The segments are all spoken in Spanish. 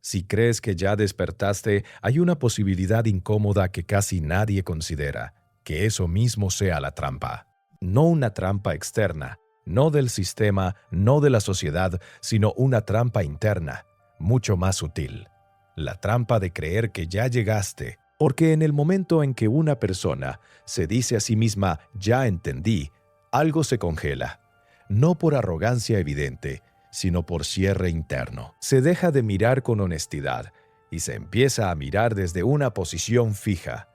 Si crees que ya despertaste, hay una posibilidad incómoda que casi nadie considera, que eso mismo sea la trampa. No una trampa externa, no del sistema, no de la sociedad, sino una trampa interna, mucho más sutil. La trampa de creer que ya llegaste, porque en el momento en que una persona se dice a sí misma «ya entendí», algo se congela, no por arrogancia evidente, sino por cierre interno. Se deja de mirar con honestidad y se empieza a mirar desde una posición fija.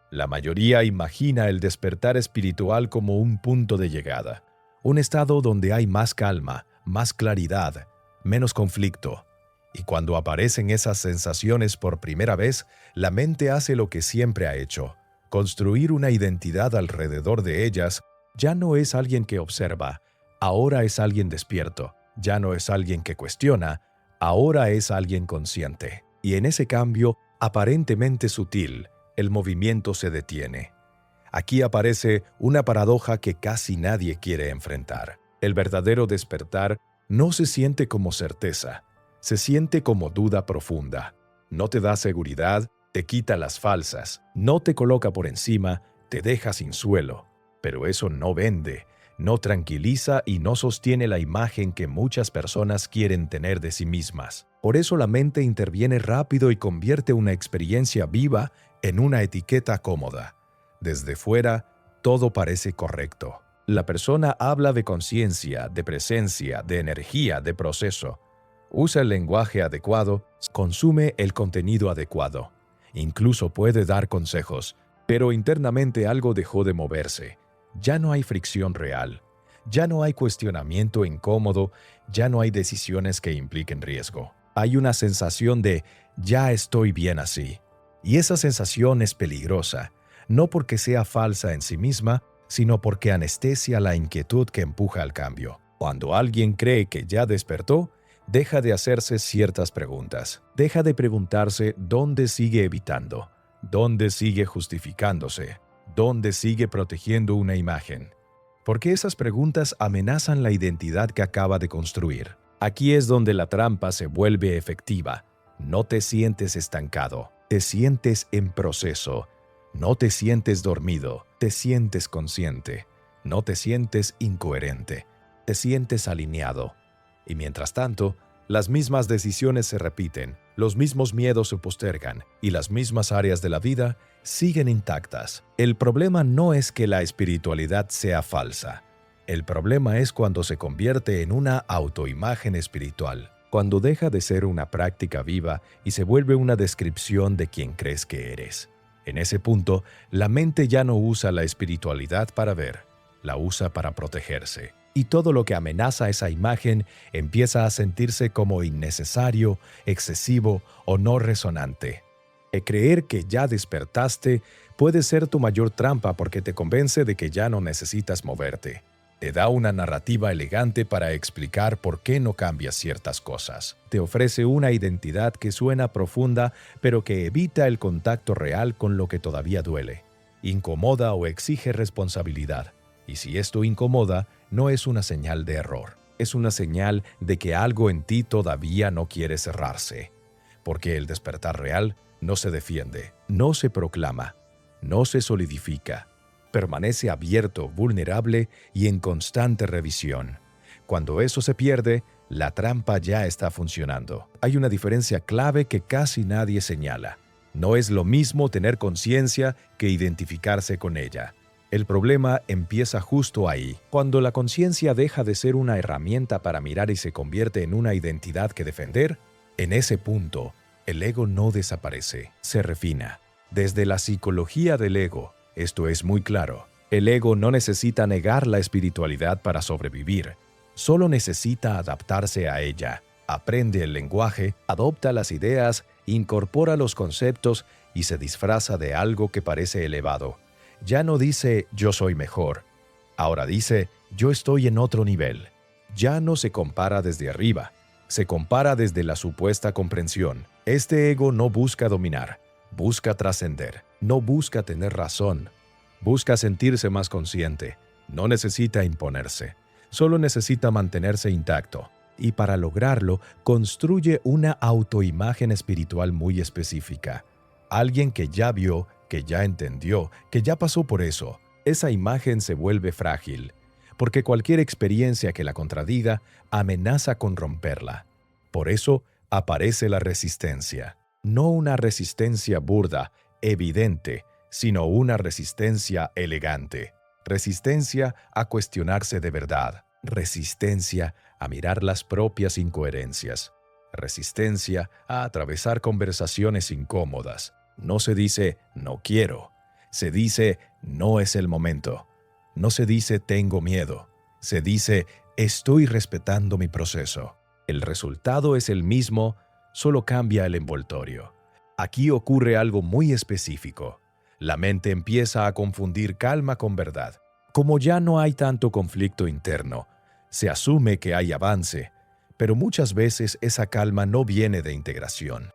La mayoría imagina el despertar espiritual como un punto de llegada, un estado donde hay más calma, más claridad, menos conflicto. Y cuando aparecen esas sensaciones por primera vez, la mente hace lo que siempre ha hecho: construir una identidad alrededor de ellas. Ya no es alguien que observa, ahora es alguien despierto. Ya no es alguien que cuestiona, ahora es alguien consciente. Y en ese cambio, aparentemente sutil, el movimiento se detiene. Aquí aparece una paradoja que casi nadie quiere enfrentar. El verdadero despertar no se siente como certeza, se siente como duda profunda. No te da seguridad, te quita las falsas, no te coloca por encima, te deja sin suelo. Pero eso no vende, no tranquiliza y no sostiene la imagen que muchas personas quieren tener de sí mismas. Por eso la mente interviene rápido y convierte una experiencia viva en una etiqueta cómoda. Desde fuera, todo parece correcto. La persona habla de conciencia, de presencia, de energía, de proceso. Usa el lenguaje adecuado, consume el contenido adecuado. Incluso puede dar consejos, pero internamente algo dejó de moverse. Ya no hay fricción real, ya no hay cuestionamiento incómodo, ya no hay decisiones que impliquen riesgo. Hay una sensación de «ya estoy bien así». Y esa sensación es peligrosa, no porque sea falsa en sí misma, sino porque anestesia la inquietud que empuja al cambio. Cuando alguien cree que ya despertó, deja de hacerse ciertas preguntas. Deja de preguntarse dónde sigue evitando, dónde sigue justificándose, ¿dónde sigue protegiendo una imagen? Porque esas preguntas amenazan la identidad que acaba de construir. Aquí es donde la trampa se vuelve efectiva. No te sientes estancado, te sientes en proceso. No te sientes dormido, te sientes consciente. No te sientes incoherente, te sientes alineado. Y mientras tanto, las mismas decisiones se repiten, los mismos miedos se postergan y las mismas áreas de la vida siguen intactas. El problema no es que la espiritualidad sea falsa. El problema es cuando se convierte en una autoimagen espiritual, cuando deja de ser una práctica viva y se vuelve una descripción de quien crees que eres. En ese punto, la mente ya no usa la espiritualidad para ver, la usa para protegerse. Y todo lo que amenaza esa imagen empieza a sentirse como innecesario, excesivo o no resonante. Creer que ya despertaste puede ser tu mayor trampa porque te convence de que ya no necesitas moverte. Te da una narrativa elegante para explicar por qué no cambias ciertas cosas. Te ofrece una identidad que suena profunda, pero que evita el contacto real con lo que todavía duele. Incomoda o exige responsabilidad. Y si esto incomoda, no es una señal de error. Es una señal de que algo en ti todavía no quiere cerrarse. Porque el despertar real no se defiende, no se proclama, no se solidifica. Permanece abierto, vulnerable y en constante revisión. Cuando eso se pierde, la trampa ya está funcionando. Hay una diferencia clave que casi nadie señala. No es lo mismo tener conciencia que identificarse con ella. El problema empieza justo ahí, cuando la conciencia deja de ser una herramienta para mirar y se convierte en una identidad que defender. En ese punto, el ego no desaparece, se refina. Desde la psicología del ego, esto es muy claro. El ego no necesita negar la espiritualidad para sobrevivir, solo necesita adaptarse a ella. Aprende el lenguaje, adopta las ideas, incorpora los conceptos y se disfraza de algo que parece elevado. Ya no dice «yo soy mejor», ahora dice «yo estoy en otro nivel». Ya no se compara desde arriba, se compara desde la supuesta comprensión. Este ego no busca dominar, busca trascender, no busca tener razón, busca sentirse más consciente, no necesita imponerse, solo necesita mantenerse intacto. Y para lograrlo, construye una autoimagen espiritual muy específica. Alguien que ya vio, que ya entendió, que ya pasó por eso. Esa imagen se vuelve frágil, porque cualquier experiencia que la contradiga amenaza con romperla. Por eso aparece la resistencia. No una resistencia burda, evidente, sino una resistencia elegante. Resistencia a cuestionarse de verdad. Resistencia a mirar las propias incoherencias. Resistencia a atravesar conversaciones incómodas. No se dice «no quiero», se dice «no es el momento». No se dice «tengo miedo», se dice «estoy respetando mi proceso». El resultado es el mismo, solo cambia el envoltorio. Aquí ocurre algo muy específico. La mente empieza a confundir calma con verdad. Como ya no hay tanto conflicto interno, se asume que hay avance, pero muchas veces esa calma no viene de integración,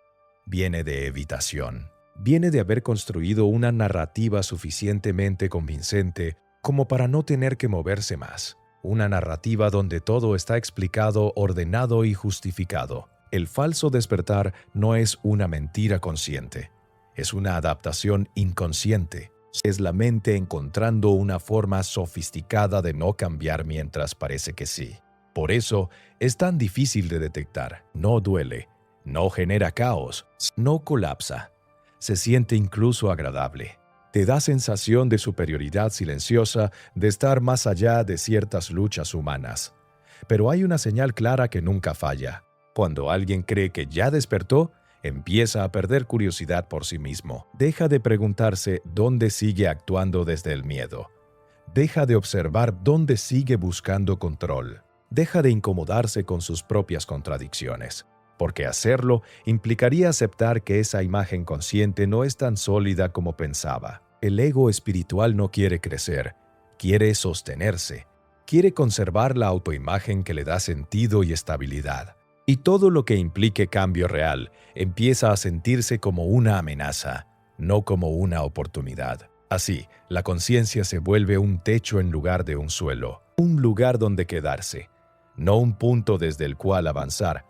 viene de evitación. Viene de haber construido una narrativa suficientemente convincente como para no tener que moverse más. Una narrativa donde todo está explicado, ordenado y justificado. El falso despertar no es una mentira consciente, es una adaptación inconsciente. Es la mente encontrando una forma sofisticada de no cambiar mientras parece que sí. Por eso es tan difícil de detectar. No duele, no genera caos, no colapsa. Se siente incluso agradable. Te da sensación de superioridad silenciosa, de estar más allá de ciertas luchas humanas. Pero hay una señal clara que nunca falla. Cuando alguien cree que ya despertó, empieza a perder curiosidad por sí mismo. Deja de preguntarse dónde sigue actuando desde el miedo. Deja de observar dónde sigue buscando control. Deja de incomodarse con sus propias contradicciones, porque hacerlo implicaría aceptar que esa imagen consciente no es tan sólida como pensaba. El ego espiritual no quiere crecer, quiere sostenerse, quiere conservar la autoimagen que le da sentido y estabilidad. Y todo lo que implique cambio real empieza a sentirse como una amenaza, no como una oportunidad. Así, la conciencia se vuelve un techo en lugar de un suelo, un lugar donde quedarse, no un punto desde el cual avanzar.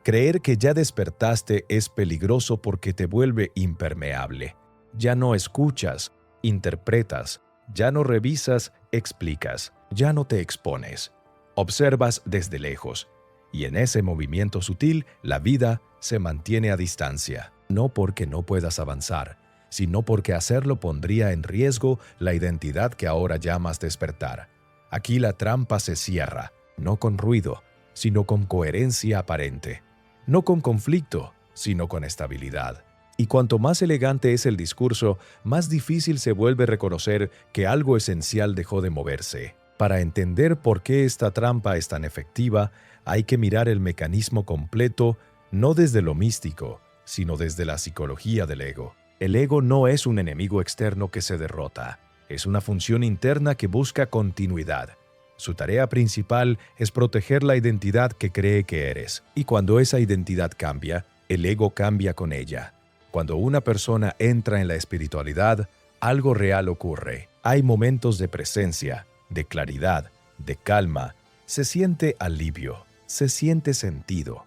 Creer que ya despertaste es peligroso porque te vuelve impermeable. Ya no escuchas, interpretas, ya no revisas, explicas, ya no te expones. Observas desde lejos. Y en ese movimiento sutil, la vida se mantiene a distancia, no porque no puedas avanzar, sino porque hacerlo pondría en riesgo la identidad que ahora llamas despertar. Aquí la trampa se cierra, no con ruido, sino con coherencia aparente, no con conflicto, sino con estabilidad. Y cuanto más elegante es el discurso, más difícil se vuelve reconocer que algo esencial dejó de moverse. Para entender por qué esta trampa es tan efectiva, hay que mirar el mecanismo completo, no desde lo místico, sino desde la psicología del ego. El ego no es un enemigo externo que se derrota, es una función interna que busca continuidad. Su tarea principal es proteger la identidad que cree que eres, y cuando esa identidad cambia, el ego cambia con ella. Cuando una persona entra en la espiritualidad, algo real ocurre. Hay momentos de presencia, de claridad, de calma, se siente alivio, se siente sentido.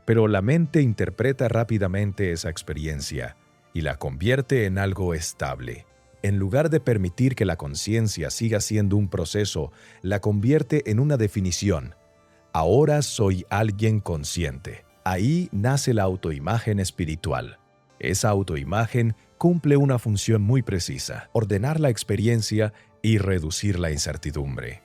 Pero la mente interpreta rápidamente esa experiencia y la convierte en algo estable. En lugar de permitir que la conciencia siga siendo un proceso, la convierte en una definición. Ahora soy alguien consciente. Ahí nace la autoimagen espiritual. Esa autoimagen cumple una función muy precisa: ordenar la experiencia y reducir la incertidumbre.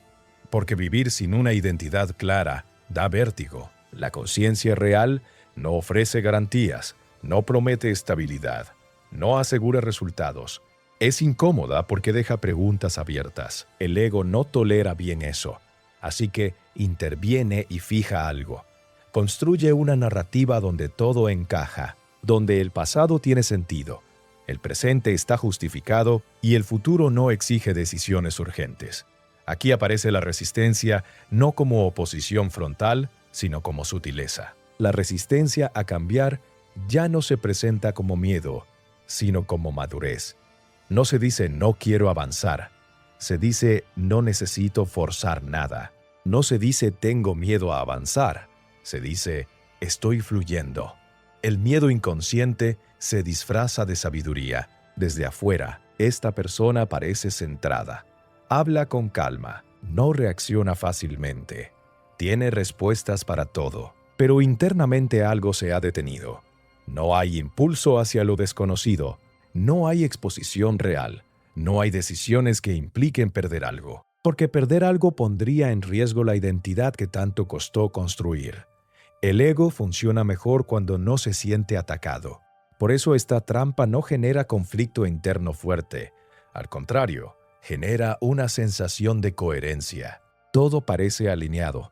Porque vivir sin una identidad clara da vértigo. La conciencia real no ofrece garantías, no promete estabilidad, no asegura resultados. Es incómoda porque deja preguntas abiertas. El ego no tolera bien eso, así que interviene y fija algo. Construye una narrativa donde todo encaja, donde el pasado tiene sentido, el presente está justificado y el futuro no exige decisiones urgentes. Aquí aparece la resistencia no como oposición frontal, sino como sutileza. La resistencia a cambiar ya no se presenta como miedo, sino como madurez. No se dice «no quiero avanzar», se dice «no necesito forzar nada». No se dice «tengo miedo a avanzar», Se dice, estoy fluyendo. El miedo inconsciente se disfraza de sabiduría. Desde afuera, esta persona parece centrada. Habla con calma, no reacciona fácilmente. Tiene respuestas para todo, pero internamente algo se ha detenido. No hay impulso hacia lo desconocido, no hay exposición real, no hay decisiones que impliquen perder algo, porque perder algo pondría en riesgo la identidad que tanto costó construir. El ego funciona mejor cuando no se siente atacado. Por eso esta trampa no genera conflicto interno fuerte. Al contrario, genera una sensación de coherencia. Todo parece alineado,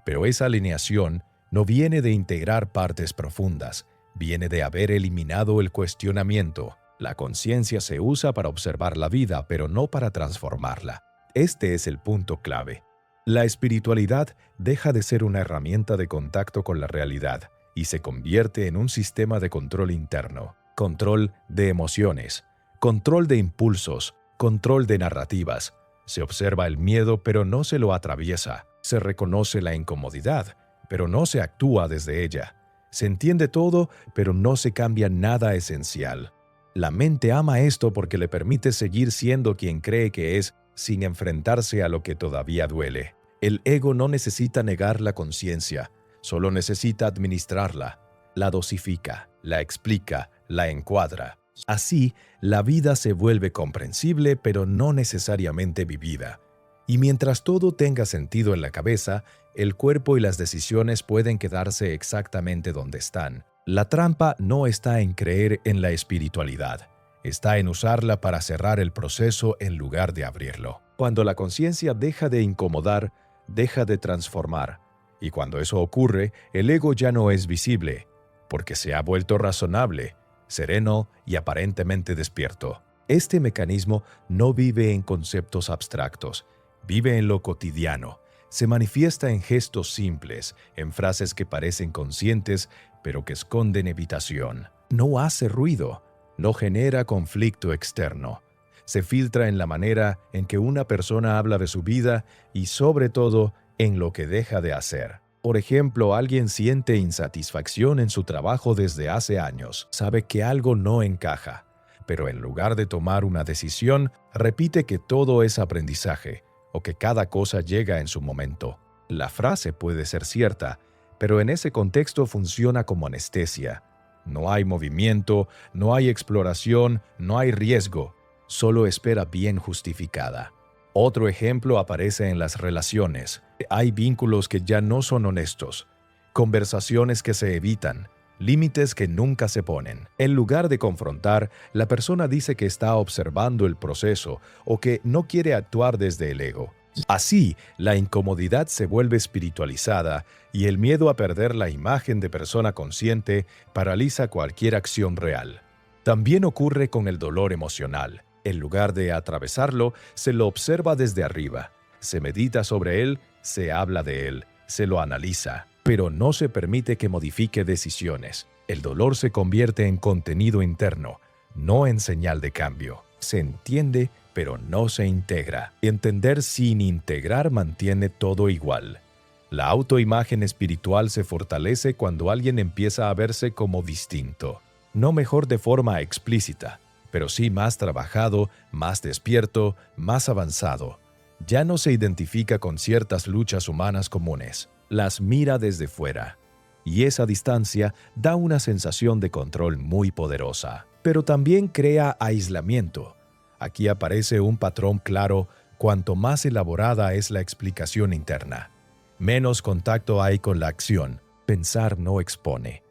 pero esa alineación no viene de integrar partes profundas, viene de haber eliminado el cuestionamiento. La conciencia se usa para observar la vida, pero no para transformarla. Este es el punto clave. La espiritualidad deja de ser una herramienta de contacto con la realidad y se convierte en un sistema de control interno, control de emociones, control de impulsos, control de narrativas. Se observa el miedo, pero no se lo atraviesa. Se reconoce la incomodidad, pero no se actúa desde ella. Se entiende todo, pero no se cambia nada esencial. La mente ama esto porque le permite seguir siendo quien cree que es, sin enfrentarse a lo que todavía duele. El ego no necesita negar la conciencia, solo necesita administrarla. La dosifica, la explica, la encuadra. Así, la vida se vuelve comprensible, pero no necesariamente vivida. Y mientras todo tenga sentido en la cabeza, el cuerpo y las decisiones pueden quedarse exactamente donde están. La trampa no está en creer en la espiritualidad. Está en usarla para cerrar el proceso en lugar de abrirlo. Cuando la conciencia deja de incomodar, deja de transformar. Y cuando eso ocurre, el ego ya no es visible, porque se ha vuelto razonable, sereno y aparentemente despierto. Este mecanismo no vive en conceptos abstractos, vive en lo cotidiano. Se manifiesta en gestos simples, en frases que parecen conscientes, pero que esconden evitación. No hace ruido. No genera conflicto externo. Se filtra en la manera en que una persona habla de su vida y, sobre todo, en lo que deja de hacer. Por ejemplo, alguien siente insatisfacción en su trabajo desde hace años. Sabe que algo no encaja, pero en lugar de tomar una decisión, repite que todo es aprendizaje o que cada cosa llega en su momento. La frase puede ser cierta, pero en ese contexto funciona como anestesia. No hay movimiento, no hay exploración, no hay riesgo, solo espera bien justificada. Otro ejemplo aparece en las relaciones. Hay vínculos que ya no son honestos, conversaciones que se evitan, límites que nunca se ponen. En lugar de confrontar, la persona dice que está observando el proceso o que no quiere actuar desde el ego. Así, la incomodidad se vuelve espiritualizada y el miedo a perder la imagen de persona consciente paraliza cualquier acción real. También ocurre con el dolor emocional. En lugar de atravesarlo, se lo observa desde arriba. Se medita sobre él, se habla de él, se lo analiza, pero no se permite que modifique decisiones. El dolor se convierte en contenido interno, no en señal de cambio. Se entiende, pero no se integra. Entender sin integrar mantiene todo igual. La autoimagen espiritual se fortalece cuando alguien empieza a verse como distinto. No mejor de forma explícita, pero sí más trabajado, más despierto, más avanzado. Ya no se identifica con ciertas luchas humanas comunes. Las mira desde fuera. Y esa distancia da una sensación de control muy poderosa. Pero también crea aislamiento. Aquí aparece un patrón claro: cuanto más elaborada es la explicación interna, menos contacto hay con la acción. Pensar no expone.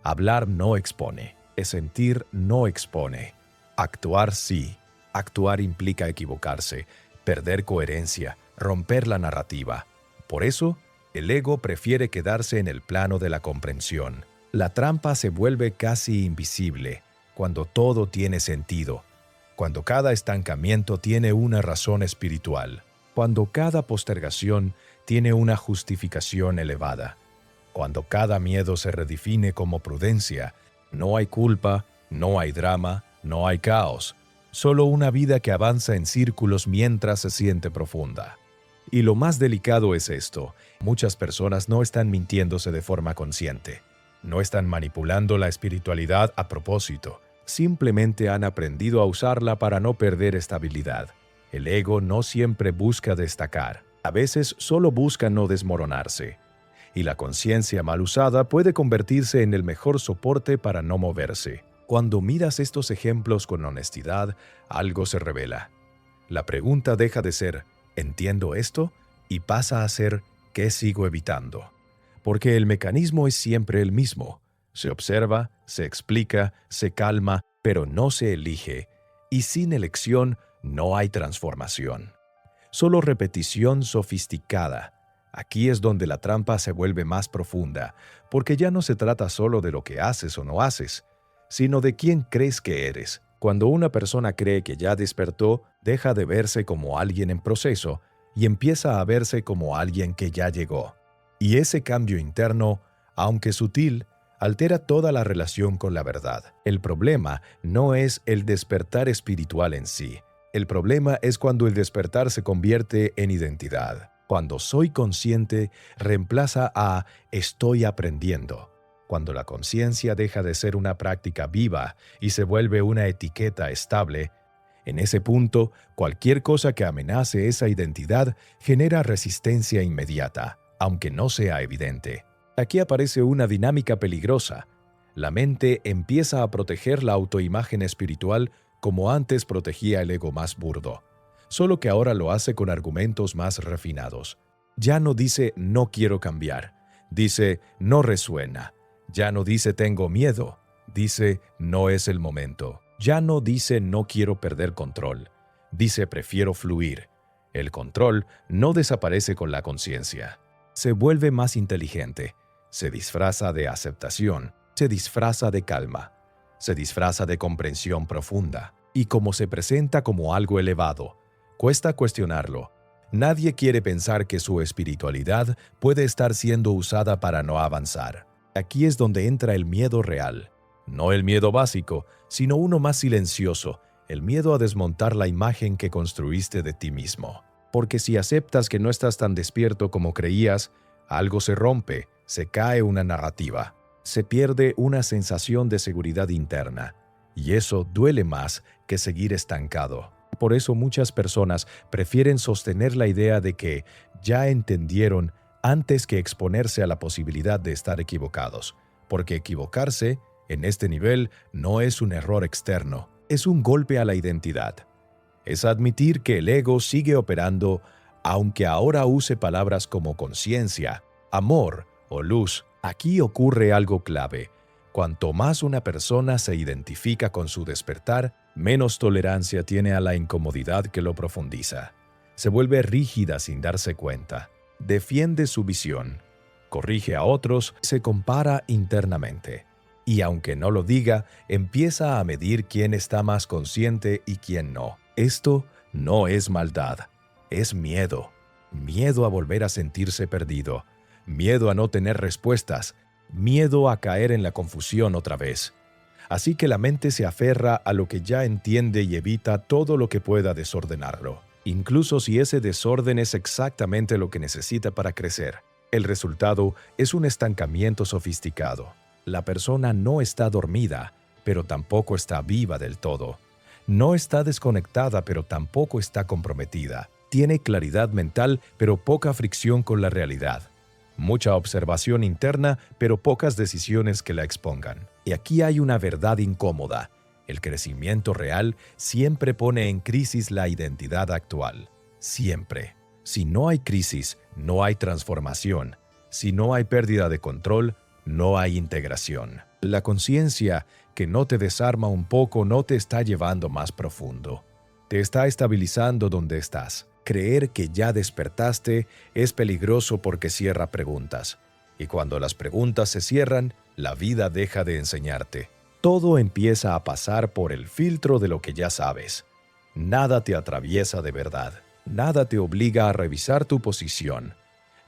Hablar no expone. Sentir no expone. Actuar sí. Actuar implica equivocarse, perder coherencia, romper la narrativa. Por eso, el ego prefiere quedarse en el plano de la comprensión. La trampa se vuelve casi invisible cuando todo tiene sentido, cuando cada estancamiento tiene una razón espiritual, cuando cada postergación tiene una justificación elevada, cuando cada miedo se redefine como prudencia. No hay culpa, no hay drama, no hay caos, solo una vida que avanza en círculos mientras se siente profunda. Y lo más delicado es esto: muchas personas no están mintiéndose de forma consciente. No están manipulando la espiritualidad a propósito. Simplemente han aprendido a usarla para no perder estabilidad. El ego no siempre busca destacar. A veces solo busca no desmoronarse. Y la conciencia mal usada puede convertirse en el mejor soporte para no moverse. Cuando miras estos ejemplos con honestidad, algo se revela. La pregunta deja de ser ¿entiendo esto? Y pasa a ser ¿qué sigo evitando? Porque el mecanismo es siempre el mismo. Se observa, se explica, se calma, pero no se elige. Y sin elección no hay transformación. Solo repetición sofisticada. Aquí es donde la trampa se vuelve más profunda, porque ya no se trata solo de lo que haces o no haces, sino de quién crees que eres. Cuando una persona cree que ya despertó, deja de verse como alguien en proceso y empieza a verse como alguien que ya llegó. Y ese cambio interno, aunque sutil, altera toda la relación con la verdad. El problema no es el despertar espiritual en sí. El problema es cuando el despertar se convierte en identidad. Cuando soy consciente, reemplaza a estoy aprendiendo. Cuando la conciencia deja de ser una práctica viva y se vuelve una etiqueta estable, en ese punto, cualquier cosa que amenace esa identidad genera resistencia inmediata, aunque no sea evidente. Aquí aparece una dinámica peligrosa. La mente empieza a proteger la autoimagen espiritual como antes protegía el ego más burdo, solo que ahora lo hace con argumentos más refinados. Ya no dice no quiero cambiar, dice no resuena. Ya no dice tengo miedo, dice no es el momento. Ya no dice no quiero perder control, dice prefiero fluir. El control no desaparece con la conciencia. Se vuelve más inteligente, se disfraza de aceptación, se disfraza de calma, se disfraza de comprensión profunda. Y como se presenta como algo elevado, cuesta cuestionarlo. Nadie quiere pensar que su espiritualidad puede estar siendo usada para no avanzar. Aquí es donde entra el miedo real. No el miedo básico, sino uno más silencioso, el miedo a desmontar la imagen que construiste de ti mismo. Porque si aceptas que no estás tan despierto como creías, algo se rompe, se cae una narrativa, se pierde una sensación de seguridad interna. Y eso duele más que seguir estancado. Por eso muchas personas prefieren sostener la idea de que ya entendieron antes que exponerse a la posibilidad de estar equivocados, porque equivocarse, en este nivel, no es un error externo, es un golpe a la identidad. Es admitir que el ego sigue operando, aunque ahora use palabras como conciencia, amor o luz. Aquí ocurre algo clave. Cuanto más una persona se identifica con su despertar, menos tolerancia tiene a la incomodidad que lo profundiza. Se vuelve rígida sin darse cuenta. Defiende su visión, corrige a otros, se compara internamente. Y aunque no lo diga, empieza a medir quién está más consciente y quién no. Esto no es maldad, es miedo. Miedo a volver a sentirse perdido, miedo a no tener respuestas, miedo a caer en la confusión otra vez. Así que la mente se aferra a lo que ya entiende y evita todo lo que pueda desordenarlo, incluso si ese desorden es exactamente lo que necesita para crecer. El resultado es un estancamiento sofisticado. La persona no está dormida, pero tampoco está viva del todo. No está desconectada, pero tampoco está comprometida. Tiene claridad mental, pero poca fricción con la realidad. Mucha observación interna, pero pocas decisiones que la expongan. Y aquí hay una verdad incómoda. El crecimiento real siempre pone en crisis la identidad actual. Siempre. Si no hay crisis, no hay transformación. Si no hay pérdida de control, no hay integración. La conciencia que no te desarma un poco no te está llevando más profundo. Te está estabilizando donde estás. Creer que ya despertaste es peligroso porque cierra preguntas. Y cuando las preguntas se cierran, la vida deja de enseñarte. Todo empieza a pasar por el filtro de lo que ya sabes. Nada te atraviesa de verdad. Nada te obliga a revisar tu posición.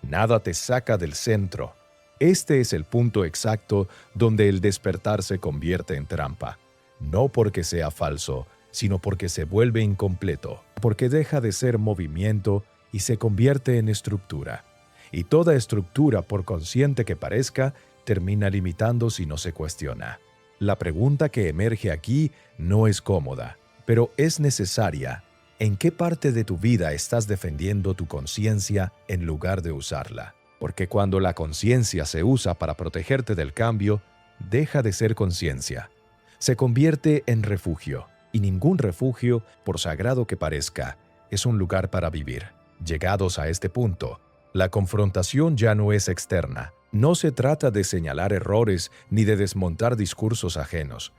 Nada te saca del centro. Este es el punto exacto donde el despertar se convierte en trampa. No porque sea falso, sino porque se vuelve incompleto, porque deja de ser movimiento y se convierte en estructura. Y toda estructura, por consciente que parezca, termina limitando si no se cuestiona. La pregunta que emerge aquí no es cómoda, pero es necesaria. ¿En qué parte de tu vida estás defendiendo tu conciencia en lugar de usarla? Porque cuando la conciencia se usa para protegerte del cambio, deja de ser conciencia. Se convierte en refugio, y ningún refugio, por sagrado que parezca, es un lugar para vivir. Llegados a este punto, la confrontación ya no es externa. No se trata de señalar errores ni de desmontar discursos ajenos.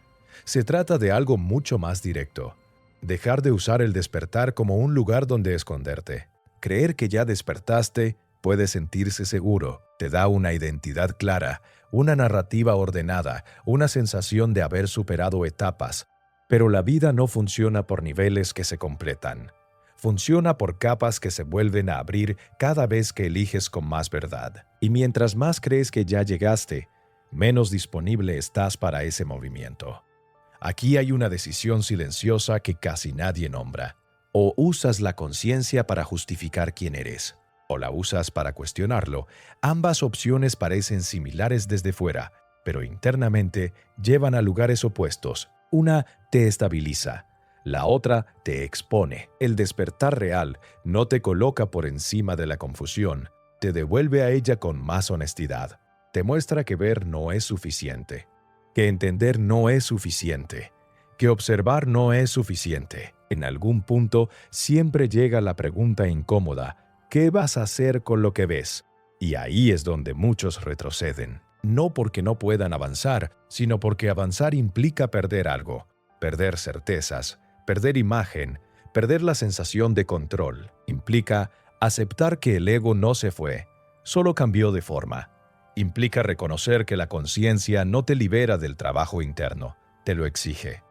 Se trata de algo mucho más directo. Dejar de usar el despertar como un lugar donde esconderte. Creer que ya despertaste puede sentirse seguro, te da una identidad clara, una narrativa ordenada, una sensación de haber superado etapas. Pero la vida no funciona por niveles que se completan. Funciona por capas que se vuelven a abrir cada vez que eliges con más verdad. Y mientras más crees que ya llegaste, menos disponible estás para ese movimiento. Aquí hay una decisión silenciosa que casi nadie nombra. O usas la conciencia para justificar quién eres, o la usas para cuestionarlo. Ambas opciones parecen similares desde fuera, pero internamente llevan a lugares opuestos. Una te estabiliza, la otra te expone. El despertar real no te coloca por encima de la confusión, te devuelve a ella con más honestidad. Te muestra que ver no es suficiente, que entender no es suficiente, que observar no es suficiente. En algún punto siempre llega la pregunta incómoda: ¿qué vas a hacer con lo que ves? Y ahí es donde muchos retroceden. No porque no puedan avanzar, sino porque avanzar implica perder algo. Perder certezas, perder imagen, perder la sensación de control. Implica aceptar que el ego no se fue, solo cambió de forma. Implica reconocer que la conciencia no te libera del trabajo interno, te lo exige.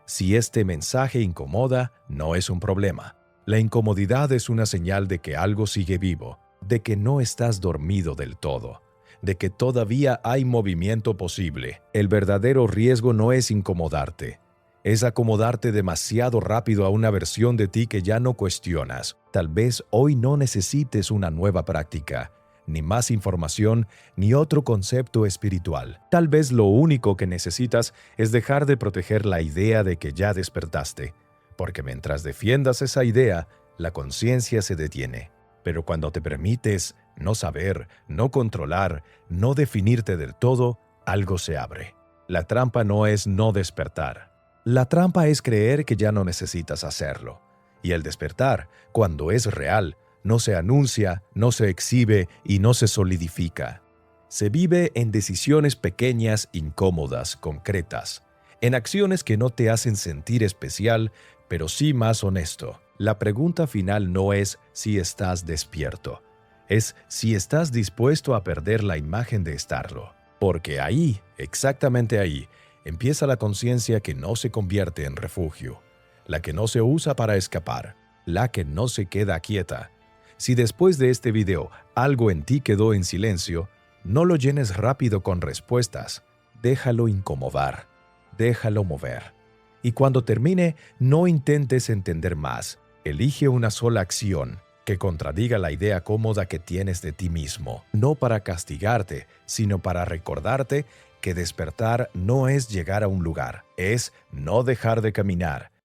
Si este mensaje incomoda, no es un problema. La incomodidad es una señal de que algo sigue vivo, de que no estás dormido del todo, de que todavía hay movimiento posible. El verdadero riesgo no es incomodarte, es acomodarte demasiado rápido a una versión de ti que ya no cuestionas. Tal vez hoy no necesites una nueva práctica, ni más información, ni otro concepto espiritual. Tal vez lo único que necesitas es dejar de proteger la idea de que ya despertaste, porque mientras defiendas esa idea, la conciencia se detiene. Pero cuando te permites no saber, no controlar, no definirte del todo, algo se abre. La trampa no es no despertar. La trampa es creer que ya no necesitas hacerlo. Y el despertar, cuando es real, no se anuncia, no se exhibe y no se solidifica. Se vive en decisiones pequeñas, incómodas, concretas, en acciones que no te hacen sentir especial, pero sí más honesto. La pregunta final no es si estás despierto, es si estás dispuesto a perder la imagen de estarlo. Porque ahí, exactamente ahí, empieza la conciencia que no se convierte en refugio, la que no se usa para escapar, la que no se queda quieta. Si después de este video algo en ti quedó en silencio, no lo llenes rápido con respuestas. Déjalo incomodar, déjalo mover. Y cuando termine, no intentes entender más. Elige una sola acción que contradiga la idea cómoda que tienes de ti mismo, no para castigarte, sino para recordarte que despertar no es llegar a un lugar, es no dejar de caminar,